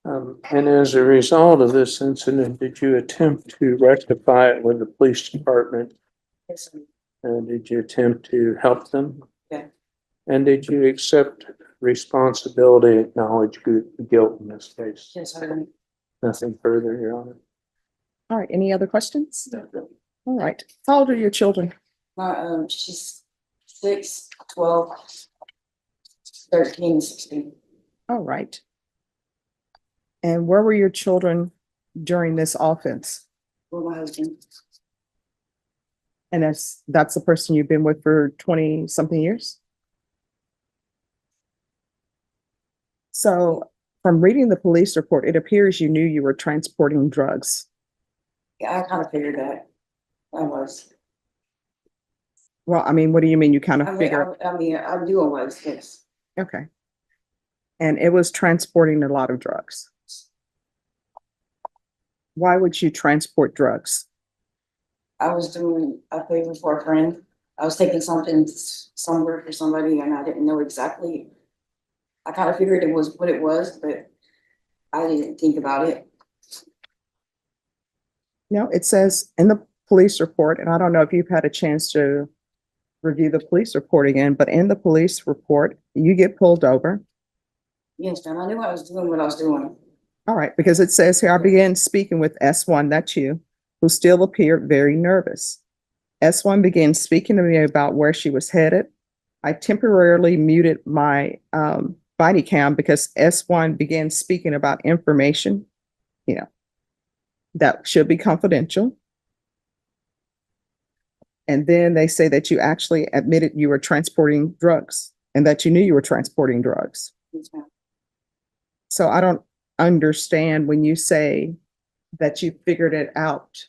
And as a result of this incident, did you attempt to rectify it with the police department? Yes, sir. And did you attempt to help them? Yeah. And did you accept responsibility, acknowledge guilt in this case? Yes, sir. Nothing further, Your Honor. All right, any other questions? All right, how old are your children? My, she's 6, 12, 13, 16. All right. And where were your children during this offense? With my husband. And that's the person you've been with for 20 something years? So from reading the police report, it appears you knew you were transporting drugs. Yeah, I kind of figured that. I was. Well, I mean, what do you mean you kind of I figure? knew I was, yes. Okay. And it was transporting a lot of drugs. Why would you transport drugs? I was doing a favor for a friend. I was taking something somewhere for somebody and I didn't know exactly I kind of figured it was what it was, but I didn't think about it. No, it says in the police report, and I don't know if you've had a chance to review the police report again, but in the police report, you get pulled over. Yes, ma'am, I knew I was doing what I was doing. All right, because it says here, I began speaking with S1, that's you, who still appeared very nervous. S1 began speaking to me about where she was headed. I temporarily muted my body cam because S1 began speaking about information, that should be confidential. And then they say that you actually admitted you were transporting drugs and that you knew you were transporting drugs. Yes, ma'am. So I don't understand when you say that you figured it out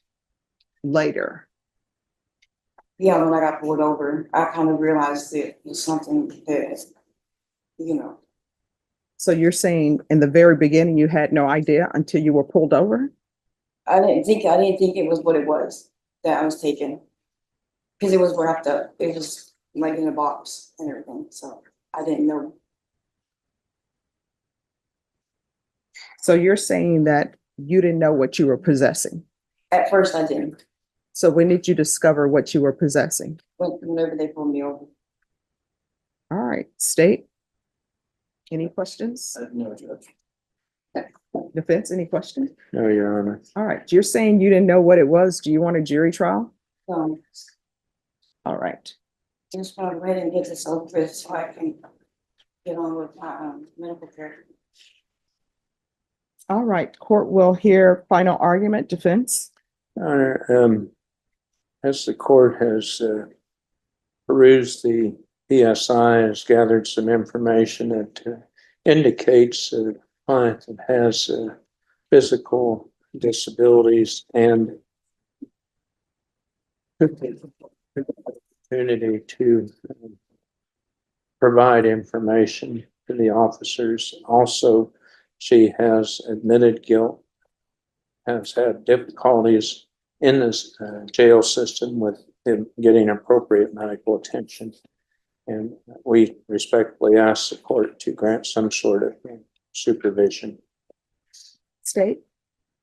later. Yeah, when I got pulled over, I kind of realized it was something that, So you're saying in the very beginning, you had no idea until you were pulled over? I didn't think it was what it was that I was taking. Because it was wrapped up. It was like in a box and everything, so I didn't know. So you're saying that you didn't know what you were possessing? At first I didn't, So when did you discover what you were possessing? whenever they pulled me over. All right, state. Any questions? No, Judge. Defense, any questions? No, Your Honor. All right, you're saying you didn't know what it was. Do you want a jury trial? All right. Just want to go ahead and get this over with so I can get on with my medical care. All right, court will hear final argument, defense. Your Honor, as the court has perused the PSI, has gathered some information that indicates a client that has physical disabilities and opportunity to provide information to the officers. Also, she has admitted guilt, has had difficulties in this jail system with him getting appropriate medical attention. And we respectfully ask the court to grant some sort of supervision. State.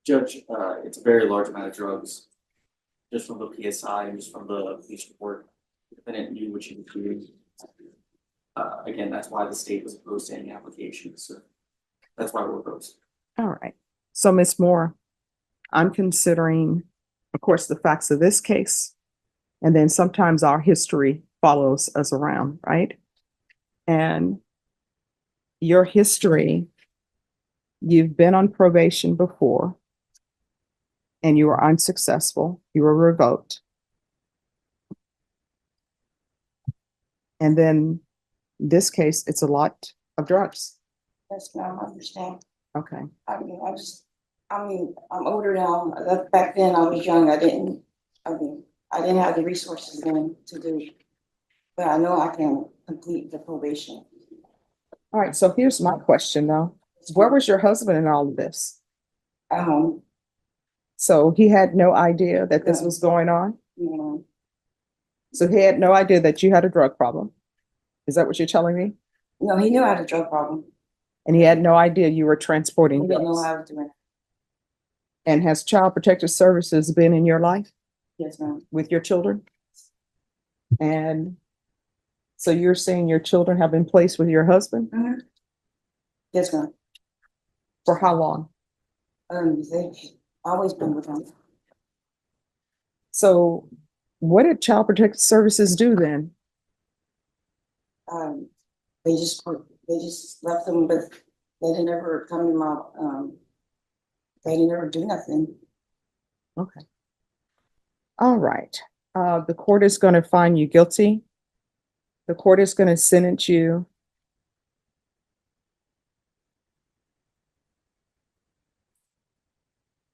Judge, it's a very large amount of drugs. Just from the PSI and just from the police report, the defendant knew what she was doing. Again, that's why the state was opposed to any applications. So that's why we're opposed. All right. So Ms. Moore, I'm considering, of course, the facts of this case. And then sometimes our history follows us around, right? And your history, you've been on probation before and you were unsuccessful, you were revoked. And then this case, it's a lot of drugs. Yes, ma'am, I understand. Okay. I'm older now. Back then I was young. I didn't have the resources then to do. But I know I can complete the probation. All right. So here's my question though. Where was your husband in all of this? At home. So he had no idea that this was going on? So he had no idea that you had a drug problem? Is that what you're telling me? No, he knew I had a drug problem. And he had no idea you were transporting He didn't know drugs? what I was doing. And has Child Protective Services been in your life Yes, ma'am. with your children? And so you're saying your children have been placed with your husband? Mm-hmm. Yes, ma'am. For how long? They've always been with him. So what did Child Protective Services do then? They just left them, but they didn't ever come to my, they didn't ever do nothing. Okay. All right. The court is going to find you guilty. The court is going to sentence you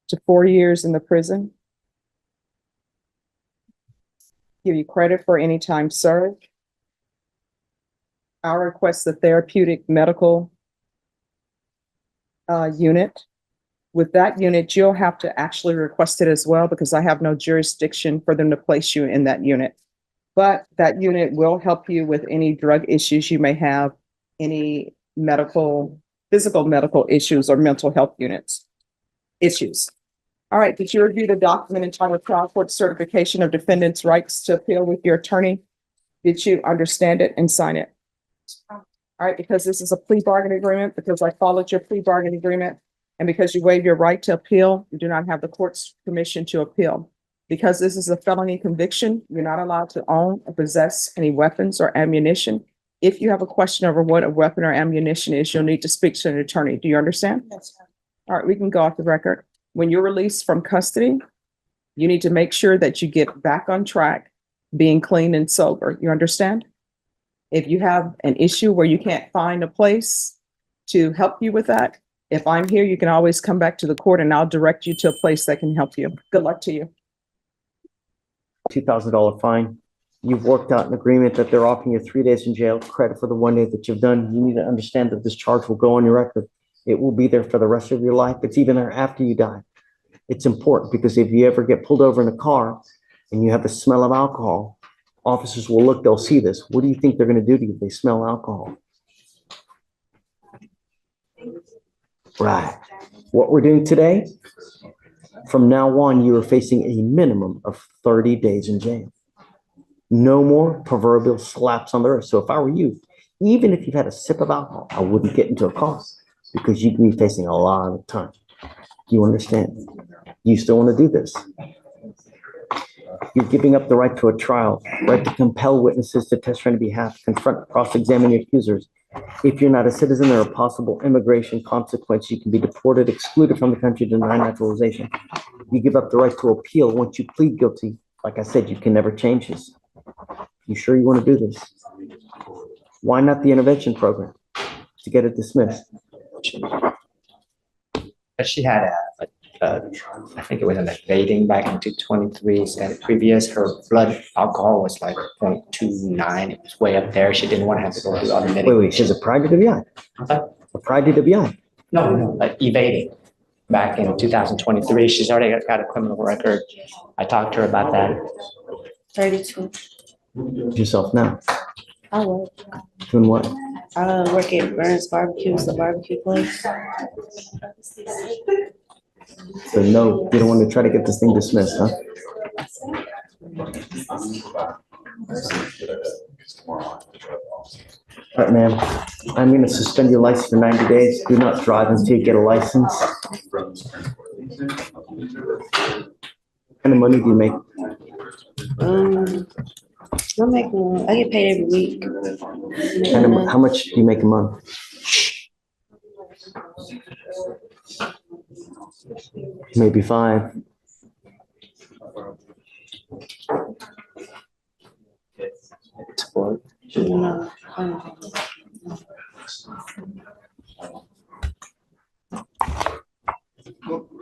to 4 years in the prison. Give you credit for any time served. I'll request the therapeutic medical unit. With that unit, you'll have to actually request it as well because I have no jurisdiction for them to place you in that unit. But that unit will help you with any drug issues you may have, any physical medical issues or mental health issues. All right, did you review the document entitled Trial Court Certification of Defendants' Rights to Appeal with your attorney? Did you understand it and sign it? All right, because this is a plea bargain agreement, because I followed your plea bargain agreement, and because you waive your right to appeal, you do not have the court's permission to appeal. Because this is a felony conviction, you're not allowed to own or possess any weapons or ammunition. If you have a question over what a weapon or ammunition is, you'll need to speak to an attorney. Do you understand? Yes, sir. All right, we can go off the record. When you're released from custody, you need to make sure that you get back on track, being clean and sober. You understand? If you have an issue where you can't find a place to help you with that, if I'm here, you can always come back to the court and I'll direct you to a place that can help you. Good luck to you. $2,000 fine. You've worked out an agreement that they're offering you 3 days in jail, credit for the 1 day that you've done. You need to understand that this charge will go on your record. It will be there for the rest of your life. It's even there after you die. It's important because if you ever get pulled over in a car and you have the smell of alcohol, officers will look, they'll see this. What do you think they're going to do to you if they smell alcohol? Right. What we're doing today, from now on, you are facing a minimum of 30 days in jail. No more proverbial slaps on the wrist. So if I were you, even if you've had a sip of alcohol, I wouldn't get into a car because you can be facing a lot of time. You understand? You still want to do this. You're giving up the right to a trial, right to compel witnesses to testify on your behalf, confront, cross-examine your accusers. If you're not a citizen, there are possible immigration consequences. You can be deported, excluded from the country, denied naturalization. You give up the right to appeal once you plead guilty. Like I said, you can never change this. You sure you want to do this? Why not the intervention program to get it dismissed? She had I think it was an evading back in 2023. And previous, her blood alcohol was like 0.29. It was way up there. She didn't want to have to go through other medications. Wait, she's a pride to WI? A pride to WI? No, evading. Back in 2023, she's already got a criminal record. I talked to her about that. 32. Yourself now? I work. Doing what? I work at Burns Barbecue, it's a barbecue place. So no, you don't want to try to get this thing dismissed, huh? All right, ma'am. I'm going to suspend your license for 90 days. Do not drive until you get a license. What kind of money do you make? I get paid every week. How much do you make a month? Maybe 5. No.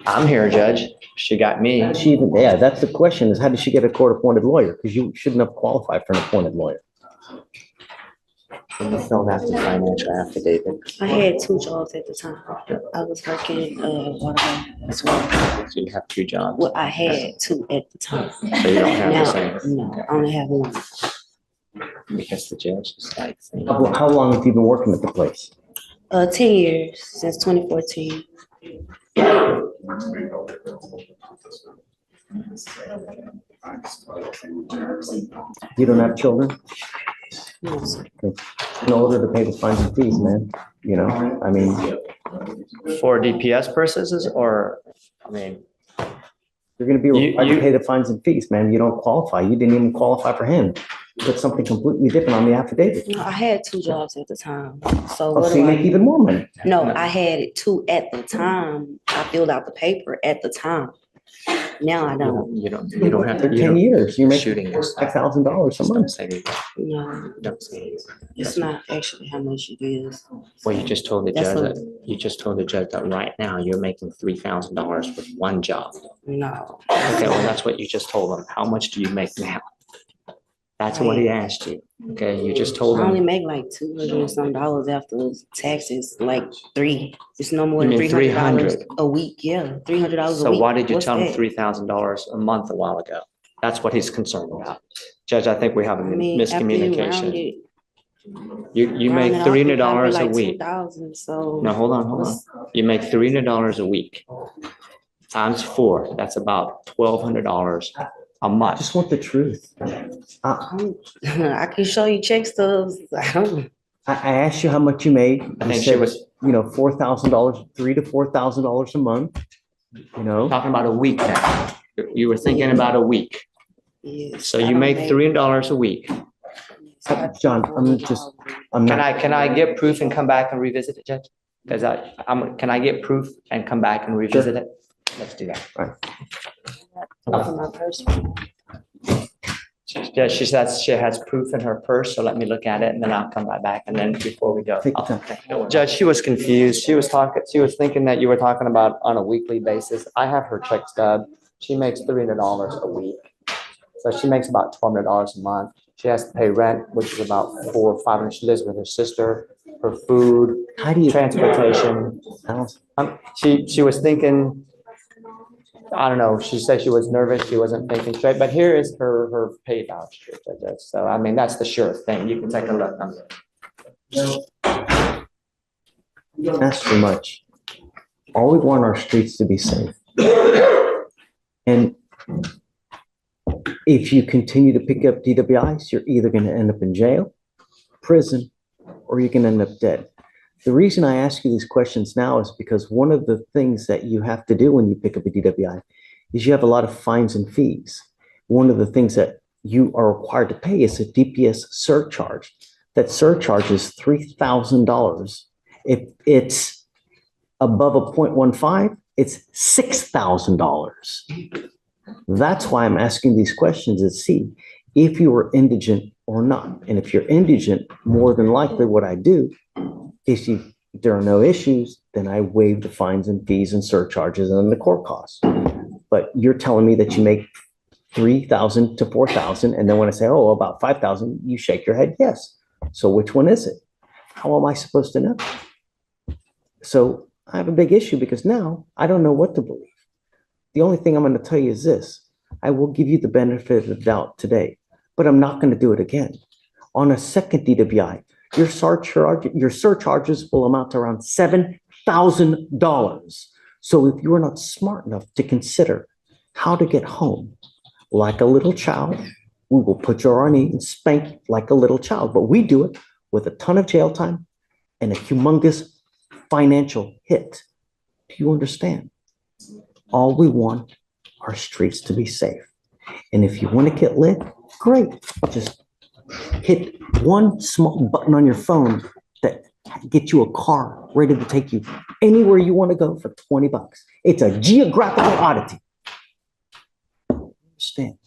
I'm here, Judge. She got me. Yeah, that's the question is how did she get a court-appointed lawyer? Because you shouldn't have qualified for an appointed lawyer. You filled out the financial affidavit. I had 2 jobs at the time. I was working water as well. So you have 2 jobs. Well, I had 2 at the time. So you don't have Now, the same. no, I only have 1. Because the judge is like. How long have you been working at the place? 10 years, since 2014. You don't have children? No, sir. In order to pay the fines and fees, man, you know, I mean. For DPS purposes or, I mean. You're gonna be required to pay the fines and fees, man. You don't qualify. You didn't even qualify for him. Put something completely different on the affidavit. No, I had 2 jobs at the time. So Oh, what so do you I make even more money. No, I had it 2 at the time. I filled out the paper at the time. Now I don't. You don't have to. For 10 years, you're making shooting this. $5,000 a month. No, it's not actually how much it is. Well, you just told the That's judge what- that right now you're making $3,000 with 1 job. No. Okay, well, that's what you just told him. How much do you make now? That's what he asked you. Okay, you just told I only him. make like $200 and some after taxes, like 3. It's no more You than mean $300 $300? a week. Yeah, $300 a So week. why did you What's tell him that? $3,000 a month a while ago? That's what he's concerned about. Judge, I think we have a I mean, after you round miscommunication. it, You make Rounding off, $300 it probably a like week. 2,000, so. No, hold on. You make $300 a week. Times 4, that's about $1,200 a I month. just want the truth. I can show you check stubs. I don't know. I asked you how much you made. I You think she said, was $4,000, $3,000 to $4,000 a month. talking about a week now. You were thinking about a week. Yes, So I you don't make make- $300 a week. John, I'm not. Can I get proof and come back and revisit it, Judge? Because can I get proof and come back and revisit it? Let's do that. Right. Open my purse. Yeah, she says she has proof in her purse, so let me look at it and then I'll come right back and then before we go. Take your time. Judge, she was confused. She was thinking that you were talking about on a weekly basis. I have her check stub. She makes $300 a week. So she makes about $1,200 a month. She has to pay rent, which is about $400 or $500. She lives with her sister, her food, transportation. She was thinking, I don't know, she said she was nervous, she wasn't thinking straight, but here is her pay voucher, Judge. So, I mean, that's the sure thing. You can take a look. That's too much. All we want our streets to be safe. And if you continue to pick up DWIs, you're either going to end up in jail, prison, or you can end up dead. The reason I ask you these questions now is because one of the things that you have to do when you pick up a DWI is you have a lot of fines and fees. One of the things that you are required to pay is a DPS surcharge. That surcharge is $3,000. If it's above a 0.15, it's $6,000. That's why I'm asking these questions to see if you are indigent or not. And if you're indigent, more than likely what I do is if there are no issues, then I waive the fines and fees and surcharges and the court costs. But you're telling me that you make $3,000 to $4,000, and then when I say, oh, about $5,000, you shake your head, yes. So which one is it? How am I supposed to know? So I have a big issue because now I don't know what to believe. The only thing I'm going to tell you is this. I will give you the benefit of the doubt today, but I'm not going to do it again. On a second DWI, your surcharges will amount to around $7,000. So if you are not smart enough to consider how to get home like a little child, we will put you on our knee and spank you like a little child. But we do it with a ton of jail time and a humongous financial hit. Do you understand? All we want are streets to be safe. And if you want to get lit, great. Just hit one small button on your phone that gets you a car ready to take you anywhere you want to go for $20. It's a geographical oddity. Understand?